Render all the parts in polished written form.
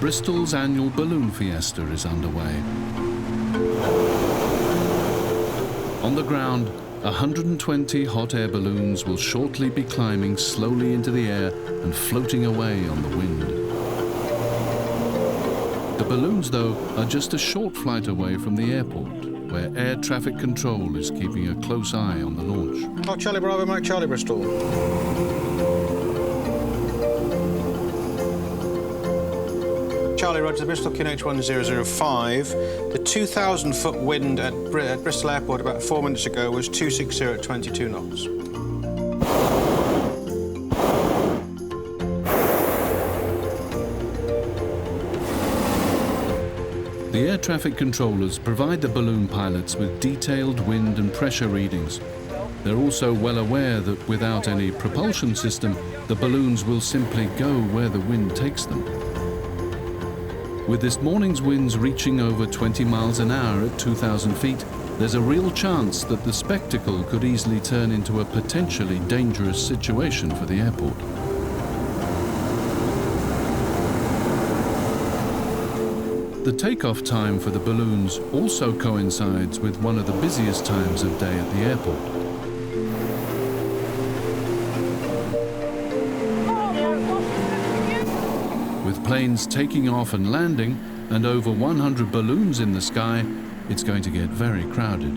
Bristol's annual Balloon Fiesta is underway. On the ground, 120 hot air balloons will shortly be climbing slowly into the air and floating away on the wind. The balloons, though, are just a short flight away from the airport, where air traffic control is keeping a close eye on the launch. Oh, Charlie Bravo, Mike Charlie Bristol. Charlie Roger, Bristol QNH1005. The 2,000-foot wind at Bristol Airport about 4 minutes ago was 260 at 22 knots. The air traffic controllers provide the balloon pilots with detailed wind and pressure readings. They're also well aware that without any propulsion system, the balloons will simply go where the wind takes them. With this morning's winds reaching over 20 miles an hour at 2,000 feet, there's a real chance that the spectacle could easily turn into a potentially dangerous situation for the airport. The takeoff time for the balloons also coincides with one of the busiest times of day at the airport. With planes taking off and landing, and over 100 balloons in the sky, it's going to get very crowded.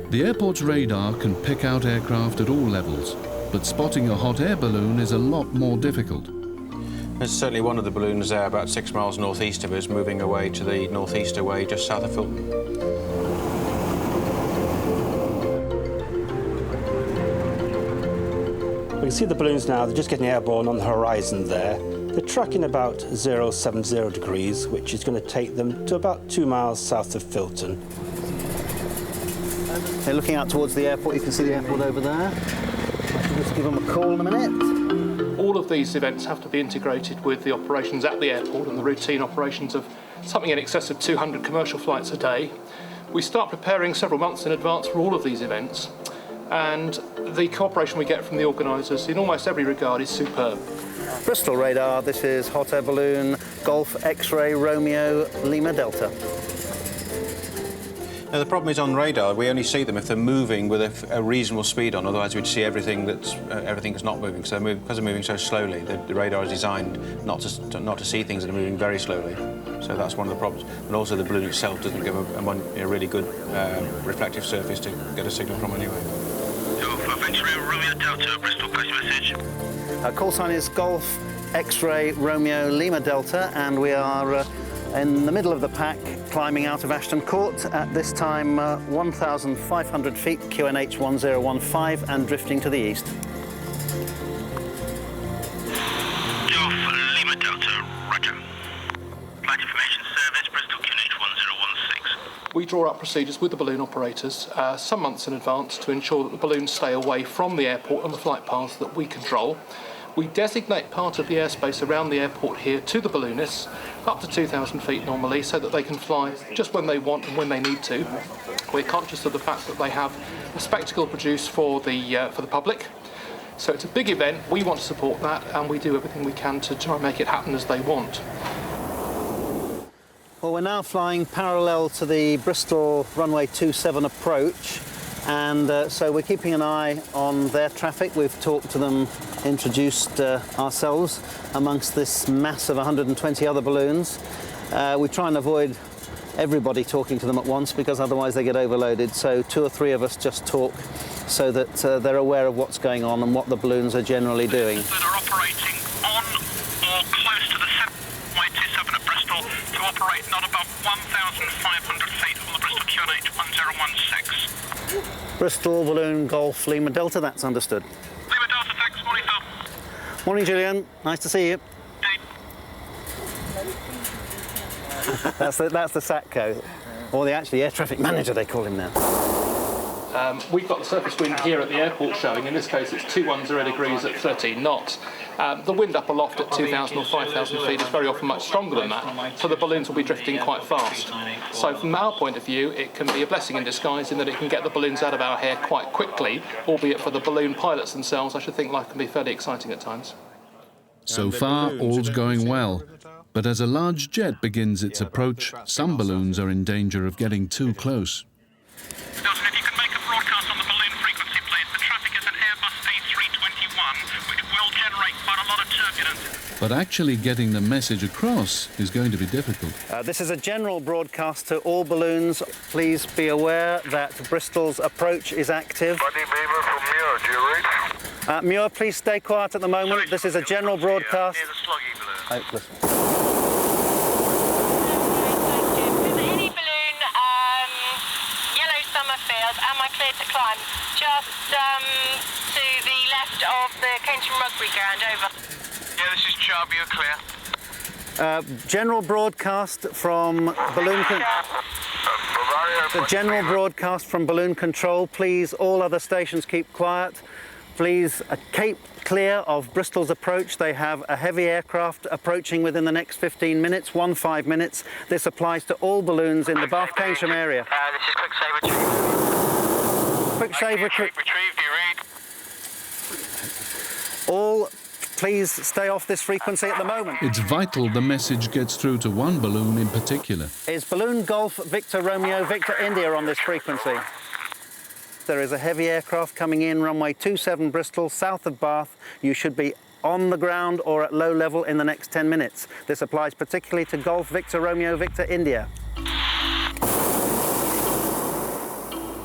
The airport's radar can pick out aircraft at all levels, but spotting a hot air balloon is a lot more difficult. There's certainly one of the balloons there, about 6 miles northeast of us, moving away to the northeast away, just south of Fulton. We can see the balloons now, they're just getting airborne on the horizon there. They're tracking about 070 degrees, which is going to take them to about 2 miles south of Fulton. They're looking out towards the airport. You can see the airport over there. I'll just give them a call in a minute. All of these events have to be integrated with the operations at the airport and the routine operations of something in excess of 200 commercial flights a day. We start preparing several months in advance for all of these events, and the cooperation we get from the organisers in almost every regard is superb. Bristol radar, this is hot air balloon, Golf X-ray Romeo Lima Delta. Now, the problem is on radar, we only see them if they're moving with a reasonable speed on, otherwise we'd see everything that's not moving. So because they're moving so slowly, the radar is designed not to see things that are moving very slowly. So that's one of the problems. And also the balloon itself doesn't give a really good reflective surface to get a signal from anyway. X-ray Romeo Delta, Bristol, pass message. Call sign is Golf X-ray Romeo Lima Delta, and we are in the middle of the pack, climbing out of Ashton Court at this time 1,500 feet, QNH 1015, and drifting to the east. Golf Lima Delta, roger. Flight Information Service, Bristol QNH 1016. We draw up procedures with the balloon operators some months in advance to ensure that the balloons stay away from the airport and the flight paths that we control. We designate part of the airspace around the airport here to the balloonists, up to 2,000 feet normally, so that they can fly just when they want and when they need to. We're conscious of the fact that they have a spectacle produced for the public. So it's a big event, we want to support that, and we do everything we can to try and make it happen as they want. Well, we're now flying parallel to the Bristol runway 27 approach, and so we're keeping an eye on their traffic. We've talked to them, introduced ourselves amongst this mass of 120 other balloons. We try and avoid everybody talking to them at once, because otherwise they get overloaded. So 2 or 3 of us just talk so that they're aware of what's going on and what the balloons are generally doing. That are operating on or close to the 727 at Bristol to operate not above 1,500 feet on the Bristol QNH 1016. Bristol Balloon Golf Lima Delta, that's understood. Lima Delta, thanks. Morning, Phil. Morning, Julian. Nice to see you. That's the SATCO, or the actually air traffic manager they call him now. We've got the surface wind here at the airport showing. In this case, it's 210 degrees at 13 knots. The wind up aloft at 2,000 or 5,000 feet is very often much stronger than that, so the balloons will be drifting quite fast. So from our point of view, it can be a blessing in disguise in that it can get the balloons out of our hair quite quickly, albeit for the balloon pilots themselves, I should think life can be fairly exciting at times. So far, all's going well. But as a large jet begins its approach, some balloons are in danger of getting too close. Nelson, if you could make a broadcast on the balloon frequency, please. The traffic is an Airbus A321, which will generate quite a lot of turbulence. But actually getting the message across is going to be difficult. This is a general broadcast to all balloons. Please be aware that Bristol's approach is active. Buddy Beaver from Muir, do you read? Muir, please stay quiet at the moment. This is a general broadcast. Here's a sluggy balloon. Oh, listen. Any balloon, yellow Summerfield, am I cleared to climb? Just to the left of the Keynsham Rugby ground, over. Yeah, this is Chubb, you're clear. General broadcast from balloon balloon control. Please, all other stations keep quiet. Please keep clear of Bristol's approach. They have a heavy aircraft approaching within the next 15 minutes, 15 minutes. This applies to all balloons in the Bath Keynsham area. This is Quick Save Quick Save retrieved, you read? All, please stay off this frequency at the moment. It's vital the message gets through to one balloon in particular. Is Balloon Golf Victor Romeo Victor India on this frequency? There is a heavy aircraft coming in, runway 27 Bristol, south of Bath. You should be on the ground or at low level in the next 10 minutes. This applies particularly to Golf Victor Romeo Victor India.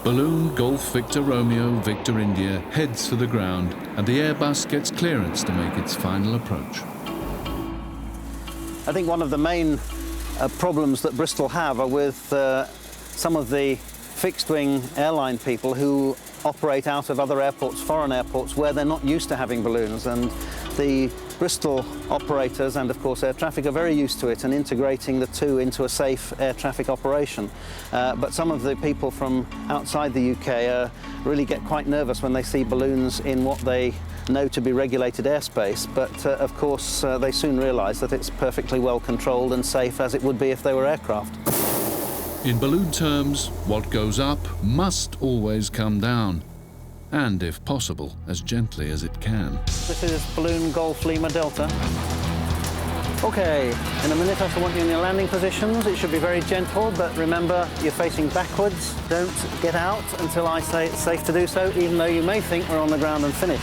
Balloon Golf Victor Romeo Victor India heads for the ground and the Airbus gets clearance to make its final approach. I think one of the main problems that Bristol have are with some of the fixed-wing airline people who operate out of other airports, foreign airports, where they're not used to having balloons. And the Bristol operators and, of course, air traffic are very used to it and integrating the two into a safe air traffic operation. But some of the people from outside the UK really get quite nervous when they see balloons in what they know to be regulated airspace. But, of course, they soon realise that it's perfectly well controlled and safe as it would be if they were aircraft. In balloon terms, what goes up must always come down, and if possible, as gently as it can. This is Balloon Golf Lima Delta. Okay, in a minute I want you in your landing positions. It should be very gentle, but remember you're facing backwards. Don't get out until I say it's safe to do so, even though you may think we're on the ground and finished.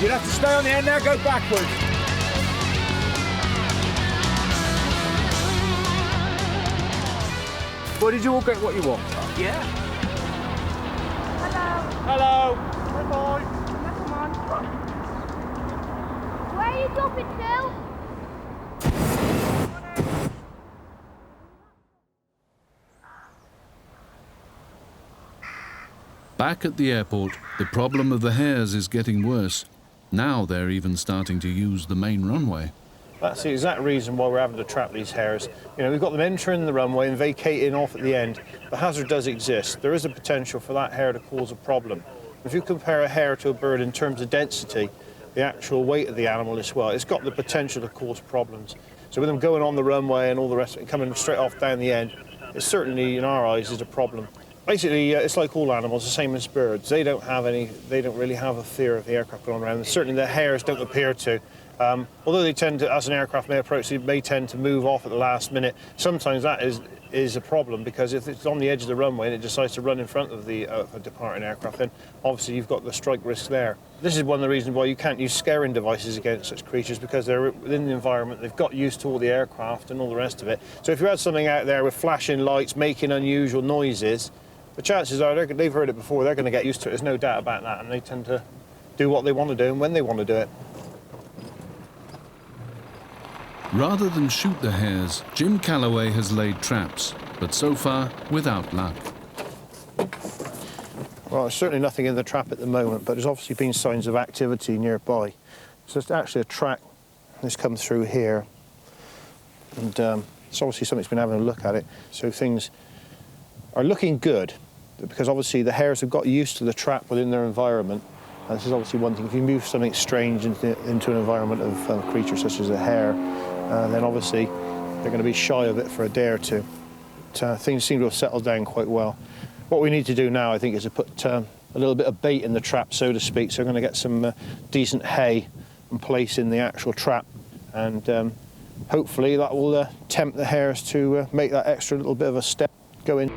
You'd have to stay on the end now, go backwards. Well, did you all get what you want? Yeah. Hello. Bye-bye. Come on. Where are you dropping to? Back at the airport, the problem of the hares is getting worse. Now they're even starting to use the main runway. That's the exact reason why we're having to trap these hares. You know, we've got them entering the runway and vacating off at the end. The hazard does exist. There is a potential for that hare to cause a problem. If you compare a hare to a bird in terms of density, the actual weight of the animal as well, it's got the potential to cause problems. So with them going on the runway and all the rest of it, coming straight off down the end, it certainly, in our eyes, is a problem. Basically, it's like all animals, the same as birds. They don't really have a fear of the aircraft going around. And certainly the hares don't appear to. Although they tend to, as an aircraft may approach, they may tend to move off at the last minute. Sometimes that is a problem, because if it's on the edge of the runway and it decides to run in front of the a departing aircraft, then obviously you've got the strike risk there. This is one of the reasons why you can't use scaring devices against such creatures, because they're within the environment, they've got used to all the aircraft and all the rest of it. So if you had something out there with flashing lights, making unusual noises, the chances are they've heard it before, they're going to get used to it, there's no doubt about that, and they tend to do what they want to do and when they want to do it. Rather than shoot the hares, Jim Calloway has laid traps, but so far without luck. Well, there's certainly nothing in the trap at the moment, but there's obviously been signs of activity nearby. So it's actually a track that's come through here, and it's obviously somebody's been having a look at it. So things are looking good, because obviously the hares have got used to the trap within their environment. And this is obviously one thing. If you move something strange into an environment of creatures such as a hare, then obviously they're going to be shy of it for a day or two. But, things seem to have settled down quite well. What we need to do now, I think, is to put a little bit of bait in the trap, so to speak. So we're going to get some decent hay and place in the actual trap, and hopefully that will tempt the hares to make that extra little bit of a step, go in.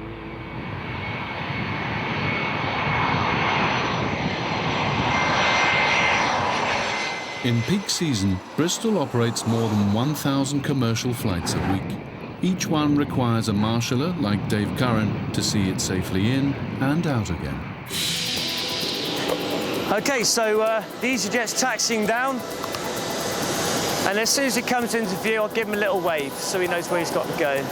In peak season, Bristol operates more than 1,000 commercial flights a week. Each one requires a marshaller like Dave Curran to see it safely in and out again. Okay, so the EasyJet's taxiing down, and as soon as he comes into view, I'll give him a little wave so he knows where he's got to go.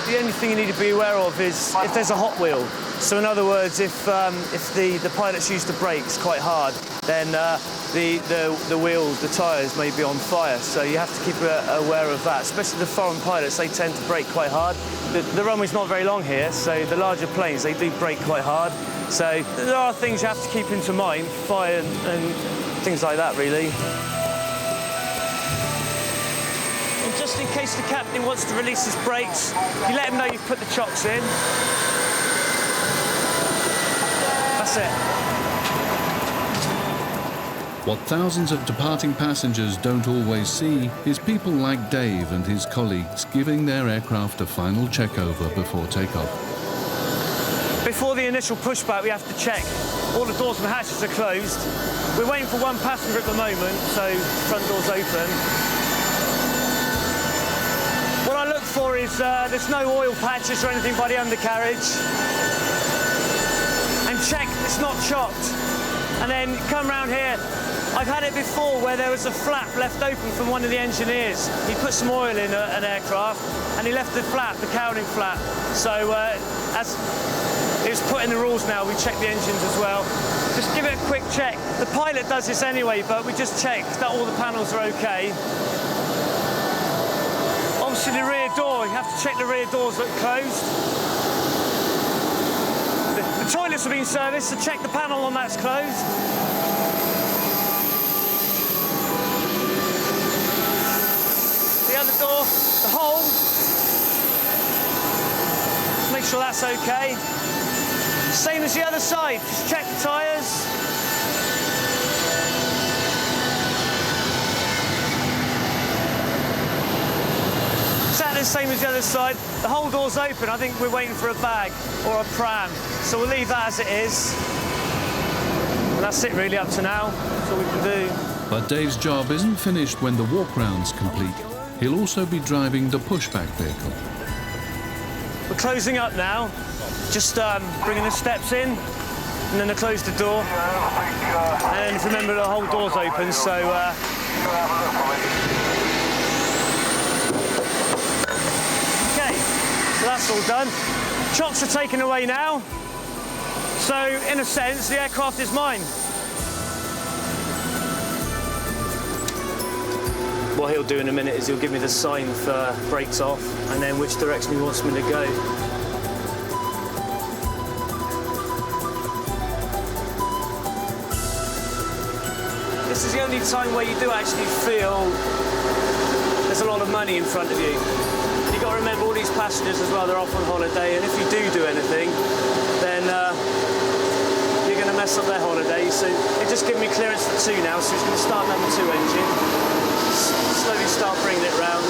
The only thing you need to be aware of is if there's a hot wheel. So in other words, if the pilots use the brakes quite hard, then the wheels, the tyres may be on fire. So you have to keep aware of that. Especially the foreign pilots, they tend to brake quite hard. The runway's not very long here, so the larger planes, they do brake quite hard. So there are things you have to keep into mind, fire and things like that, really. And just in case the captain wants to release his brakes, you let him know you've put the chocks in. That's it. What thousands of departing passengers don't always see is people like Dave and his colleagues giving their aircraft a final check-over before takeoff. Before the initial pushback, we have to check all the doors and hatches are closed. We're waiting for one passenger at the moment, so front door's open. What I look for is there's no oil patches or anything by the undercarriage. And check it's not chocked. And then come round here. I've had it before where there was a flap left open from one of the engineers. He put some oil in an aircraft and he left the flap, the cowling flap. So as it's put in the rules now, we check the engines as well. Just give it a quick check. The pilot does this anyway, but we just check that all the panels are okay. Obviously the rear door, you have to check the rear doors that are closed. The toilets have been serviced, so check the panel on that's closed. The other door, the hole, make sure that's okay. Same as the other side, just check the tyres. Exactly the same as the other side. The whole door's open. I think we're waiting for a bag or a pram. So we'll leave that as it is. And that's it really up to now. That's all we can do. But Dave's job isn't finished when the walk-round's complete. He'll also be driving the pushback vehicle. We're closing up now. Just bringing the steps in, and then I close the door. And if you remember, the whole door's open, so... Okay, so that's all done. Chocks are taken away now. So, in a sense, the aircraft is mine. What he'll do in a minute is he'll give me the sign for brakes off, and then which direction he wants me to go. This is the only time where you do actually feel there's a lot of money in front of you. You've got to remember all these passengers as well, they're off on holiday, and if you do anything, then you're going to mess up their holiday. So they've just given me clearance for 2 now, so he's going to start number 2 engine. Slowly start bringing it round.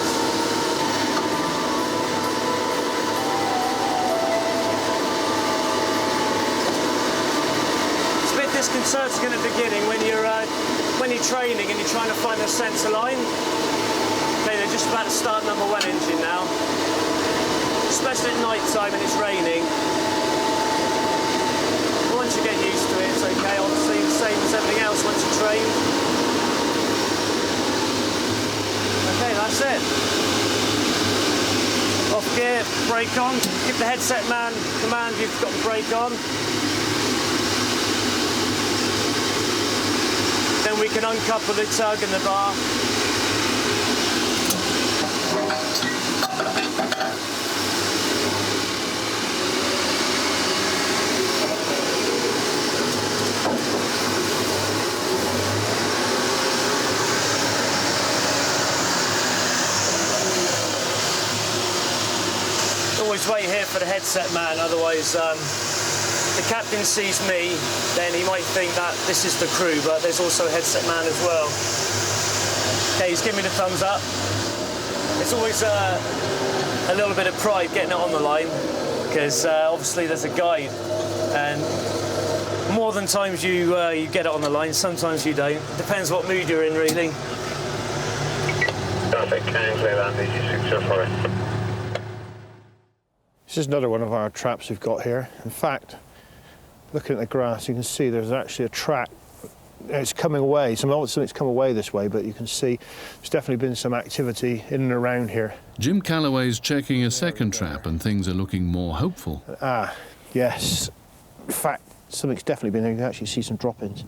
It's a bit disconcerting at the beginning when you're training and you're trying to find the centre line. Okay, they're just about to start number 1 engine now. Especially at night time and it's raining. But once you get used to it, it's okay. Obviously, the same as everything else once you train. Okay, that's it. it, brake on. Give the headset man command you've got the brake on. Then we can uncouple the tug and the bar. Always wait here for the headset man, otherwise if the captain sees me, then he might think that this is the crew, but there's also a headset man as well. Okay, he's giving me the thumbs up. It's always a little bit of pride getting it on the line, because obviously there's a guide, and more than times you get it on the line, sometimes you don't. Depends what mood you're in, really. Perfect, can clear land, DG604. This is another one of our traps we've got here. In fact, looking at the grass, you can see there's actually a track. It's coming away. Something's come away this way, but you can see there's definitely been some activity in and around here. Jim Calloway's checking a second trap and things are looking more hopeful. Ah, yes. In fact, something's definitely been there. You can actually see some drop-ins.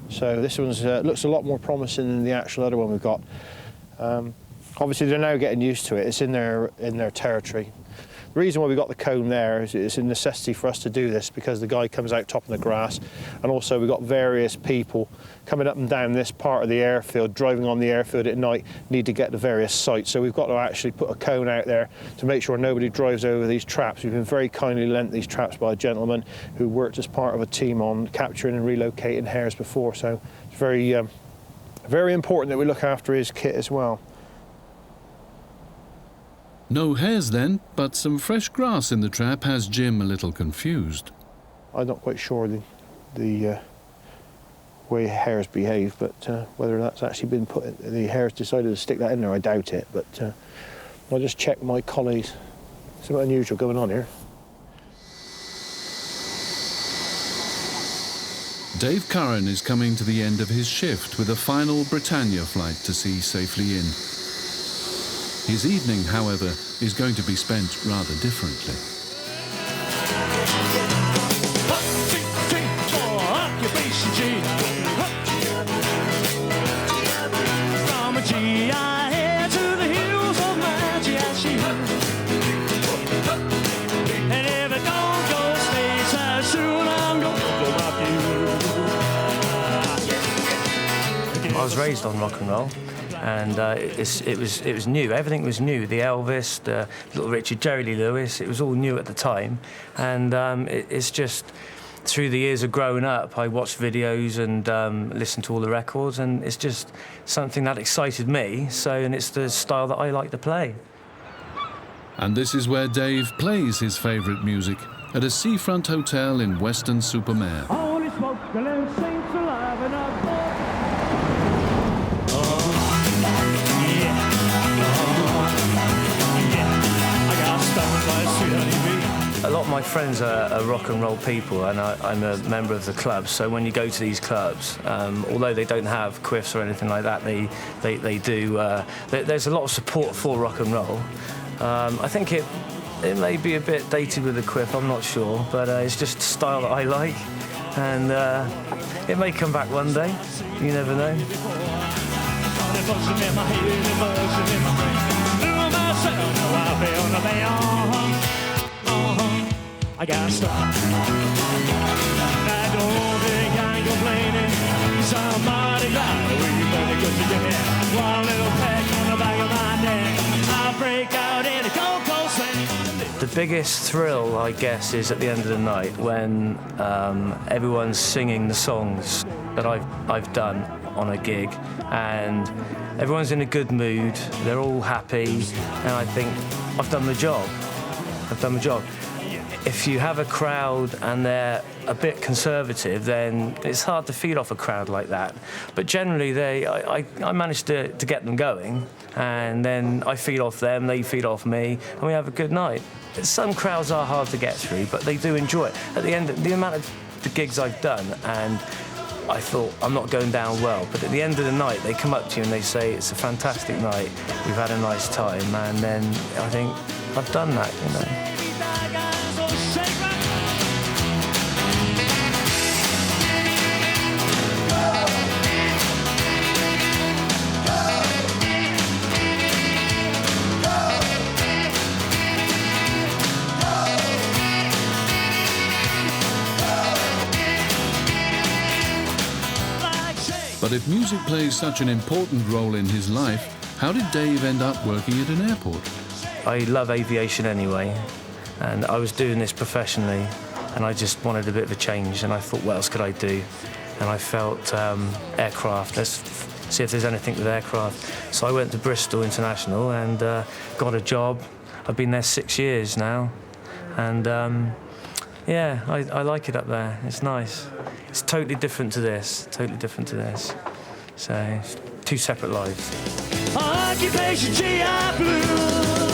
So this one's looks a lot more promising than the actual other one we've got. Obviously, they're now getting used to it. It's in their territory. The reason why we got the cone there is it's a necessity for us to do this, because the guy comes out top of the grass, and also we've got various people coming up and down this part of the airfield, driving on the airfield at night, need to get to various sites. So we've got to actually put a cone out there to make sure nobody drives over these traps. We've been very kindly lent these traps by a gentleman who worked as part of a team on capturing and relocating hares before. So it's very, very important that we look after his kit as well. No hares then, but some fresh grass in the trap has Jim a little confused. I'm not quite sure the way hares behave, but whether that's actually been put, the hares decided to stick that in there, I doubt it. But I'll just check my collies. Something unusual going on here. Dave Curran is coming to the end of his shift with a final Britannia flight to see safely in. His evening, however, is going to be spent rather differently. I was raised on rock and roll. And it was new. Everything was new. The Elvis, the Little Richard, Jerry Lee Lewis. It was all new at the time. And it's just through the years of growing up, I watched videos and listened to all the records, and it's just something that excited me. And it's the style that I like to play. And this is where Dave plays his favourite music at a seafront hotel in Weston-super-Mare. Holy smoke, the land sings alive and up. A lot of my friends are rock and roll people, and I'm a member of the club. So when you go to these clubs, although they don't have quiffs or anything like that, they do. There's a lot of support for rock and roll. I think it may be a bit dated with the quiff, I'm not sure, but it's just a style that I like, and it may come back one day. You never know. I got stuck. I don't think I'm complaining. Somebody got away, but they couldn't get me. One little peck on the back of my neck. I'll break out in a cold sweat. The biggest thrill, I guess, is at the end of the night when everyone's singing the songs that I've done on a gig, and everyone's in a good mood. They're all happy, and I think I've done the job. I've done the job. If you have a crowd and they're a bit conservative, then it's hard to feed off a crowd like that. But generally, I managed to get them going, and then I feed off them, they feed off me, and we have a good night. Some crowds are hard to get through, but they do enjoy it. At the end, the amount of the gigs I've done, and I thought, I'm not going down well, but at the end of the night, they come up to you and they say, it's a fantastic night, we've had a nice time, and then I think, I've done that, you know. But if music plays such an important role in his life, how did Dave end up working at an airport? I love aviation anyway, and I was doing this professionally, and I just wanted a bit of a change, and I thought, what else could I do? And I felt aircraft, let's see if there's anything with aircraft. So I went to Bristol International and got a job. I've been there 6 years now, and yeah, I like it up there. It's nice. It's totally different to this, totally different to this. So, two separate lives. Occupation GI Blue.